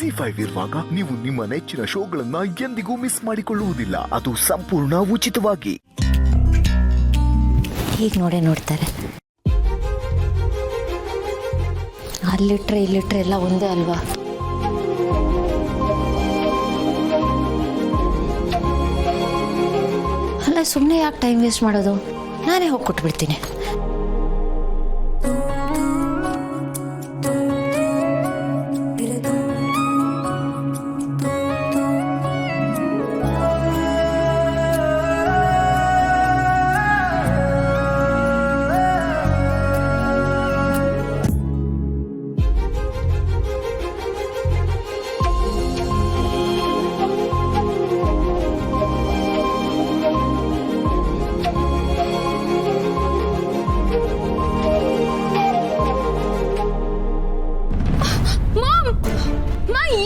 ZEE5 ಇರುವಾಗ ನೀವು ನಿಮ್ಮ ನೆಚ್ಚಿನ ಶೋಗಳನ್ನ ಎಂದಿಗೂ ಮಿಸ್ ಮಾಡಿಕೊಳ್ಳುವುದಿಲ್ಲ. ಅದು ಸಂಪೂರ್ಣ ಉಚಿತವಾಗಿ. ಈಗ ನೋಡ್ತಾರೆ, ಅಲ್ಲಿಟ್ರೆ ಇಲ್ಲಿಟ್ರೆ ಎಲ್ಲ ಒಂದೇ ಅಲ್ವಾ? ಅಲ್ಲ, ಸುಮ್ಮನೆ ಯಾಕೆ ಟೈಮ್ ವೇಸ್ಟ್ ಮಾಡೋದು? ನಾನೇ ಹೋಗಿ ಕೊಟ್ಬಿಡ್ತೀನಿ.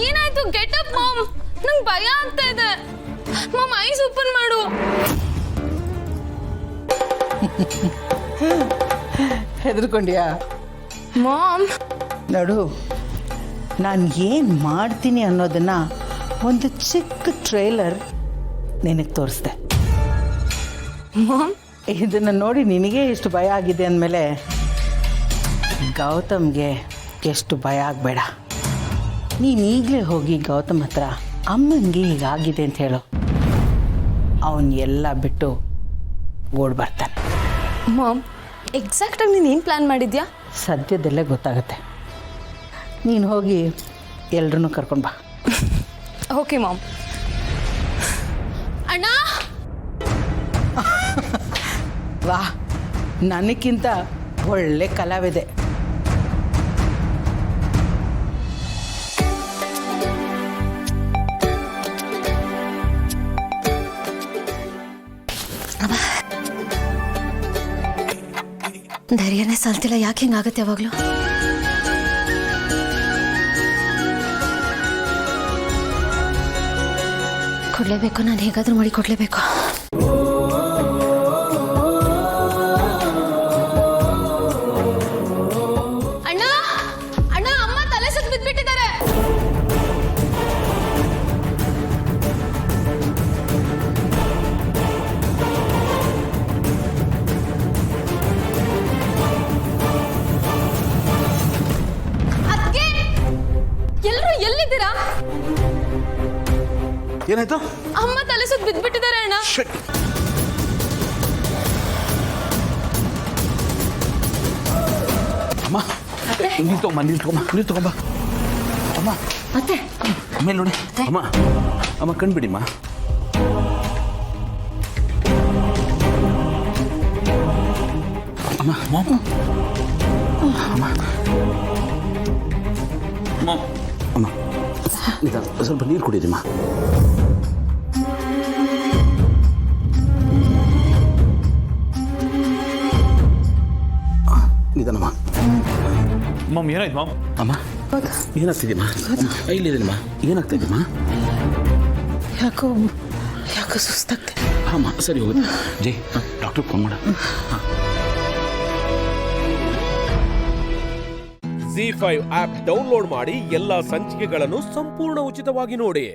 ಏನಾಯ್ತು? ಗೆಟ್ ಅಪ್ ಮಾಮ್, ನಂಗೆ ಭಯ ಆಗ್ತಾ ಇದೆ. ಮಾಮ್, ಐಸ್ ಓಪನ್ ಮಾಡು. ಹೆದರ್ಕೊಂಡ್ಯಾ? ಮಾಮ್ ನೋಡು, ನಾನು ಏನು ಮಾಡ್ತೀನಿ ಅನ್ನೋದನ್ನ ಒಂದು ಚಿಕ್ಕ ಟ್ರೇಲರ್ ನಿನಗೆ ತೋರಿಸ್ದೆ. ಮಾಮ್, ಇದನ್ನು ನೋಡಿ ನಿನಗೆ ಎಷ್ಟು ಭಯ ಆಗಿದೆ ಅಂದಮೇಲೆ ಗೌತಮ್ಗೆ ಎಷ್ಟು ಭಯ ಆಗಬೇಡ. ನೀನು ಈಗಲೇ ಹೋಗಿ ಗೌತಮ್ ಹತ್ರ ಅಮ್ಮನಿಗೆ ಹೀಗಾಗಿದೆ ಅಂತ ಹೇಳು. ಅವನು ಎಲ್ಲ ಬಿಟ್ಟು ಓಡ್ ಬರ್ತಾನೆ. ಮಾಮ್, ಎಕ್ಸಾಕ್ಟಾಗಿ ನೀನು ಏನು ಪ್ಲ್ಯಾನ್ ಮಾಡಿದ್ಯಾ? ಸದ್ಯದಲ್ಲೇ ಗೊತ್ತಾಗುತ್ತೆ. ನೀನು ಹೋಗಿ ಎಲ್ರನ್ನೂ ಕರ್ಕೊಂಡು ಬಾ. Okay mom. ಅಣ್ಣ, ವಾ, ನನಗಿಂತ ಒಳ್ಳೆ ಕಲಾವಿದೆ. ಧೈರ್ಯನೇ ಸಾಲ್ತಿಲ್ಲ. ಯಾಕೆ ಹಿಂಗಾಗತ್ತೆ ಯಾವಾಗಲೂ? ಕೊಡಲೇಬೇಕು, ನಾನು ಹೇಗಾದರೂ ಮಾಡಿ ಕೊಡಲೇಬೇಕು. ಅಣ್ಣ, ಅಣ್ಣ, ಅಮ್ಮ ತಲೆ ಸುತ್ತ ಬಿದ್ದುಬಿಟ್ಟಿದ್ದಾರೆ. ಎಲ್ರು ಎಲ್ಲಿದ್ದೀರಾ? ಏನಾಯ್ತು? ಅಮ್ಮ ತಲೆ ಸುತ್ತ ಬಿದ್ದುಬಿಟ್ಟಿದ್ದಾರೆ ಅಣ್ಣ. ಅಮ್ಮ, ನೀರು ತಗೊಂಬ. ಅಮ್ಮ, ಮತ್ತೆ ಆಮೇಲೆ ನೋಡಿ. ಅಮ್ಮ, ಅಮ್ಮ ಕಣ್ಬಿಡಿಮ್ಮ. ಅಮ್ಮ, ಅಮ್ಮ, ಅಮ್ಮ, ಸ್ವಲ್ಪ ನೀರು ಕುಡಿಯಮ್ಮ. ನಿಧಾನಮ್ಮ. ಮಮ್, ಏನಾಯ್ತು ಮಾಮ್? ಅಮ್ಮ, ಏನಾಗ್ತಿದೆಯಮ್ಮ? ಇಲ್ಲಿದೆಯಮ್ಮ, ಏನಾಗ್ತಿದೆಯಮ್ಮ? ಯಾಕೋ ಸುಸ್ತಾಗ್ತದೆ. ಅಮ್ಮ, ಸರಿ ಹೋಗುತ್ತೆ. ಜೈ, ಡಾಕ್ಟ್ರಿಗೆ ಫೋನ್ ಮಾಡ. ZEE5 ಆಪ್ ಡೌನ್ಲೋಡ್ ಮಾಡಿ ಎಲ್ಲಾ ಸಂಚಿಕೆಗಳನ್ನು ಸಂಪೂರ್ಣ ಉಚಿತವಾಗಿ ನೋಡಿ.